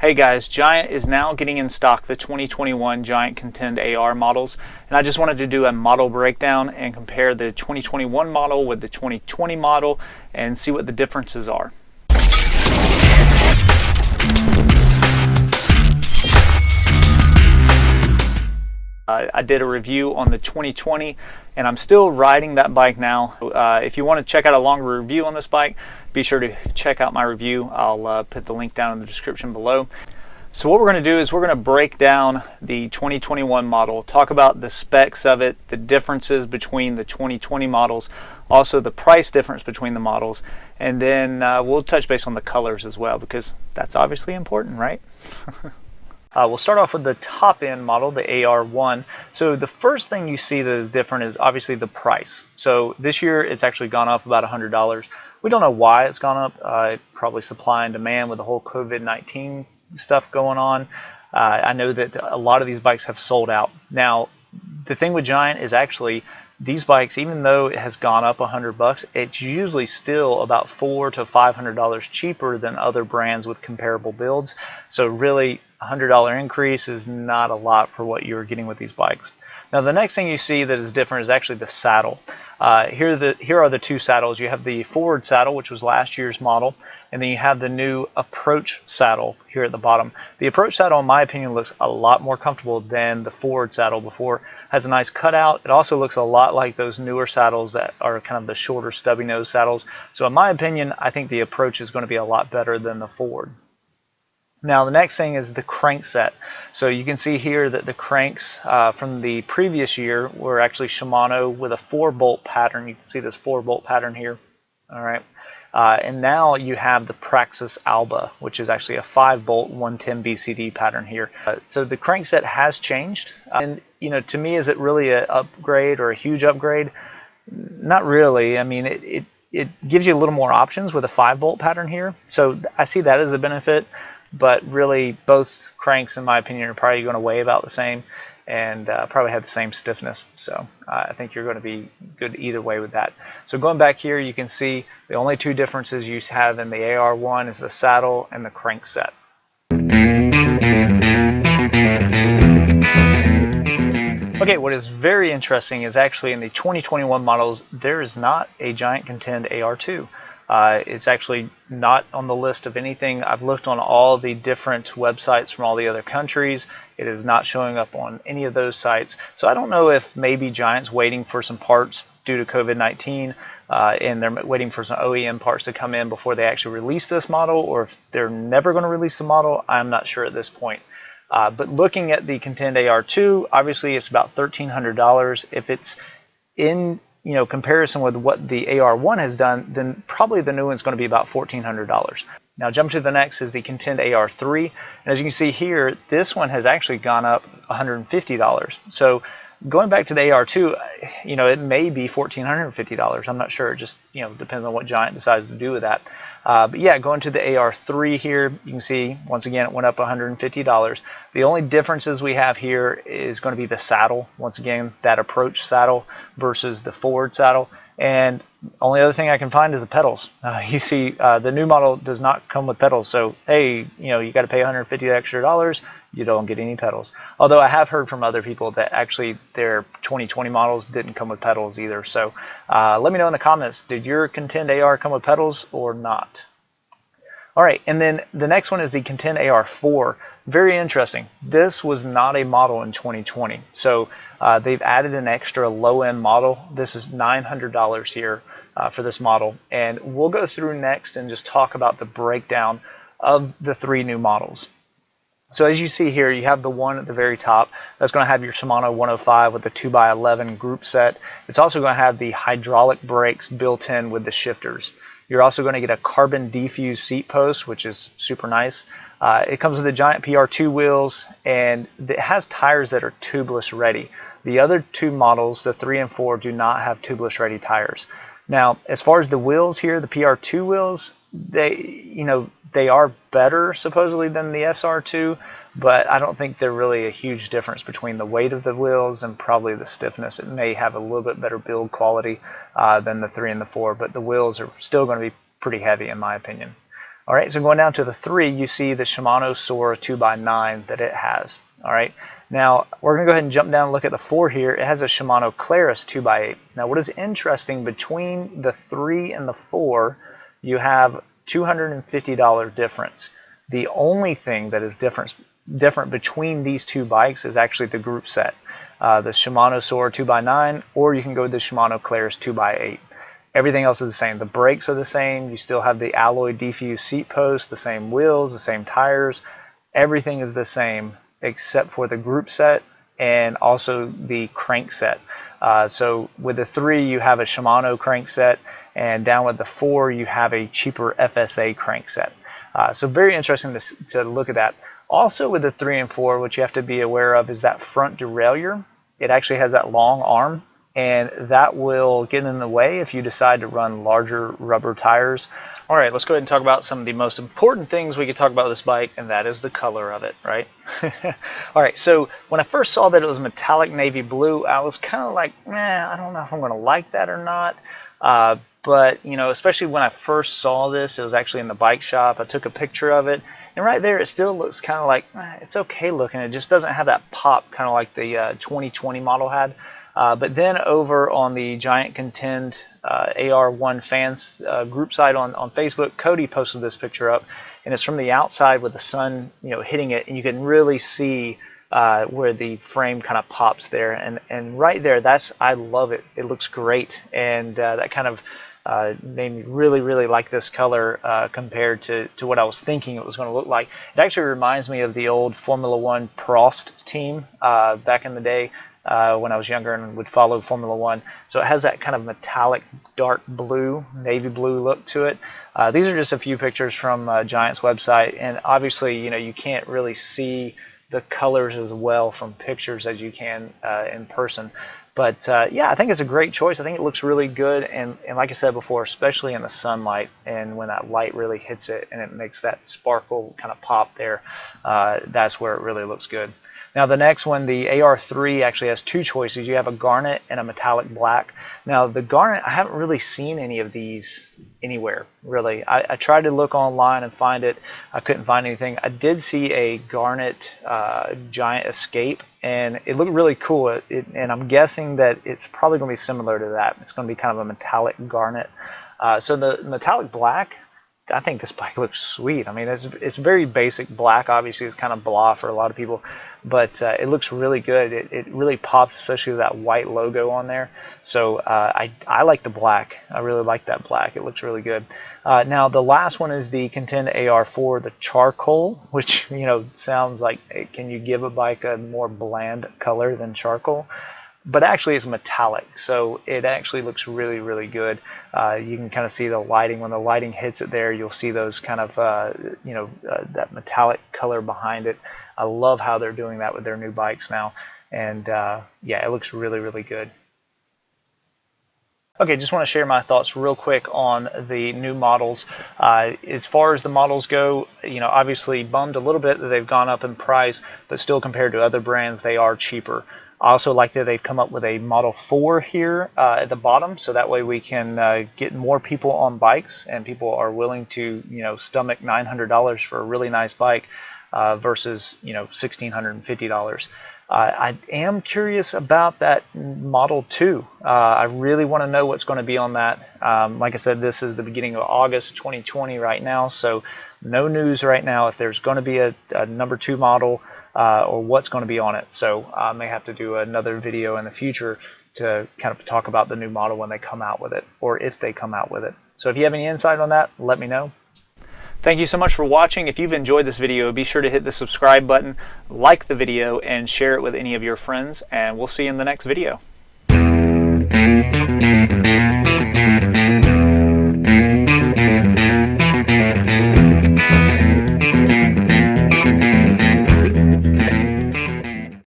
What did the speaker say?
Hey guys, Giant is now getting in stock the 2021 Giant Contend AR models, and I just wanted to do a model breakdown and compare the 2021 model with the 2020 model and see what the differences are. I did a review on the 2020 and I'm still riding that bike now. If you want to check out a longer review on this bike, be sure to check out my review. I'll put the link down in the description below. So what we're going to do is we're going to break down the 2021 model, talk about the specs of it, the differences between the 2020 models, also the price difference between the models, and then we'll touch base on the colors as well, because that's obviously important, right? We'll start off with the top end model, the AR1. So the first thing you see that is different is obviously the price. So this year it's actually gone up about $100. We don't know why it's gone up. Probably supply and demand with the whole COVID-19 stuff going on. I know that a lot of these bikes have sold out. Now, the thing with Giant is actually these bikes, even though it has gone up $100, it's usually still about $400 to $500 cheaper than other brands with comparable builds. So really, $100 increase is not a lot for what you're getting with these bikes. Now, the next thing you see that is different is actually the saddle. Here are the two saddles. You have the forward saddle, which was last year's model, and then you have the new approach saddle here at the bottom. The approach saddle, in my opinion, looks a lot more comfortable than the forward saddle before. It has a nice cutout. It also looks a lot like those newer saddles that are kind of the shorter stubby nose saddles. So in my opinion, I think the approach is going to be a lot better than the forward. Now the next thing is the crank set. So you can see here that the cranks from the previous year were actually Shimano with a 4-bolt pattern. You can see this 4-bolt pattern here. All right. And now you have the Praxis Alba, which is actually a 5-bolt 110 BCD pattern here. So the crank set has changed. And you know, to me, is it really an upgrade or a huge upgrade? Not really. I mean, it gives you a little more options with a 5-bolt pattern here. So I see that as a benefit. But really, both cranks, in my opinion, are probably going to weigh about the same and probably have the same stiffness. So I think you're going to be good either way with that. So going back here, you can see the only two differences you have in the AR1 is the saddle and the crank set. Okay, what is very interesting is actually in the 2021 models, there is not a Giant Contend AR2. It's actually not on the list of anything. I've looked on all the different websites from all the other countries. It is not showing up on any of those sites. So I don't know if maybe Giant's waiting for some parts due to COVID-19 and they're waiting for some OEM parts to come in before they actually release this model, or if they're never going to release the model. I'm not sure at this point. But looking at the Contend AR2, obviously it's about $1,300. If it's in comparison with what the AR1 has done, then probably the new one's going to be about $1,400. Now jump to the next is the Contend AR3, and as you can see here, this one has actually gone up $150. So going back to the AR2, it may be $1,450. I'm not sure. It just depends on what Giant decides to do with that. But yeah, going to the AR3 here, you can see once again it went up $150. The only differences we have here is going to be the saddle. Once again, that approach saddle versus the forward saddle. And only other thing I can find is the pedals. You see, the new model does not come with pedals. So hey, you got to pay $150 extra. You don't get any pedals. Although I have heard from other people that actually their 2020 models didn't come with pedals either. So let me know in the comments, did your Contend AR come with pedals or not? All right, and then the next one is the Contend AR4. Very interesting. This was not a model in 2020. So they've added an extra low-end model. This is $900 here for this model. And we'll go through next and just talk about the breakdown of the 3 new models. So as you see here, you have the one at the very top. That's going to have your Shimano 105 with the 2x11 group set. It's also going to have the hydraulic brakes built in with the shifters. You're also going to get a carbon defused seat post, which is super nice. It comes with the Giant PR2 wheels, and it has tires that are tubeless ready. The other 2 models, the 3 and 4, do not have tubeless ready tires. Now, as far as the wheels here, the PR2 wheels, they are better supposedly than the SR2, but I don't think they're really a huge difference between the weight of the wheels and probably the stiffness. It may have a little bit better build quality than the 3 and the 4, but the wheels are still going to be pretty heavy in my opinion. All right, so going down to the 3, you see the Shimano Sora 2x9 that it has. All right, now we're going to go ahead and jump down and look at the 4 here. It has a Shimano Claris 2x8. Now what is interesting, between the 3 and the 4, you have $250 difference. The only thing that is different between these two bikes is actually the group set. The Shimano Sora 2x9, or you can go with the Shimano Claris 2x8. Everything else is the same. The brakes are the same. You still have the alloy defused seat post, the same wheels, the same tires. Everything is the same except for the group set and also the crank set. So with the 3, you have a Shimano crank set, and down with the 4, you have a cheaper FSA crank set. So very interesting to look at that. Also with the 3 and 4, what you have to be aware of is that front derailleur. It actually has that long arm, and that will get in the way if you decide to run larger rubber tires. All right, let's go ahead and talk about some of the most important things we could talk about this bike, and that is the color of it, right? All right, so when I first saw that it was metallic navy blue, I was kind of like, I don't know if I'm going to like that or not. But, you know, especially when I first saw this, it was actually in the bike shop. I took a picture of it, and right there, it still looks kind of like, it's okay looking. It just doesn't have that pop, kind of like the 2020 model had. But then over on the Giant Contend AR1 fans group site on Facebook, Cody posted this picture up, and it's from the outside with the sun, you know, hitting it, and you can really see where the frame kind of pops there, and right there, I love it. It looks great, and that kind of made me really like this color compared to what I was thinking it was going to look like. It actually reminds me of the old Formula One Prost team back in the day when I was younger and would follow Formula One. So it has that kind of metallic dark blue, navy blue look to it. These are just a few pictures from Giant's website, and obviously, you know, you can't really see the colors as well from pictures as you can in person. But yeah, I think it's a great choice. I think it looks really good, and like I said before, especially in the sunlight and when that light really hits it and it makes that sparkle kind of pop there, that's where it really looks good. Now the next one, the AR3, actually has 2 choices. You have a garnet and a metallic black. Now the garnet, I haven't really seen any of these anywhere, really. I tried to look online and find it. I couldn't find anything. I did see a garnet Giant Escape, and it looked really cool. And I'm guessing that it's probably going to be similar to that. It's going to be kind of a metallic garnet. So the metallic black, I think this bike looks sweet. I mean, it's very basic black. Obviously, it's kind of blah for a lot of people, but it looks really good. It really pops, especially with that white logo on there. So I like the black. I really like that black. It looks really good. Now the last one is the Contend AR4, the charcoal, which, you know, sounds like, can you give a bike a more bland color than charcoal? But actually it's metallic, so it actually looks really good. You can kind of see the lighting. When the lighting hits it there, you'll see those kind of that metallic color behind it. I love how they're doing that with their new bikes now, and yeah, it looks really good. Okay, just want to share my thoughts real quick on the new models. As far as the models go, you know, obviously bummed a little bit that they've gone up in price, but still compared to other brands, they are cheaper. I also like that they've come up with a Model 4 here at the bottom, so that way we can get more people on bikes, and people are willing to, you know, stomach $900 for a really nice bike versus, you know, $1,650. I am curious about that Model 2. I really want to know what's going to be on that. Like I said, this is the beginning of August 2020 right now, so no news right now if there's going to be a number 2 model or what's going to be on it. So I may have to do another video in the future to kind of talk about the new model when they come out with it, or if they come out with it. So if you have any insight on that, let me know. Thank you so much for watching. If you've enjoyed this video, be sure to hit the subscribe button, like the video, and share it with any of your friends, and we'll see you in the next video.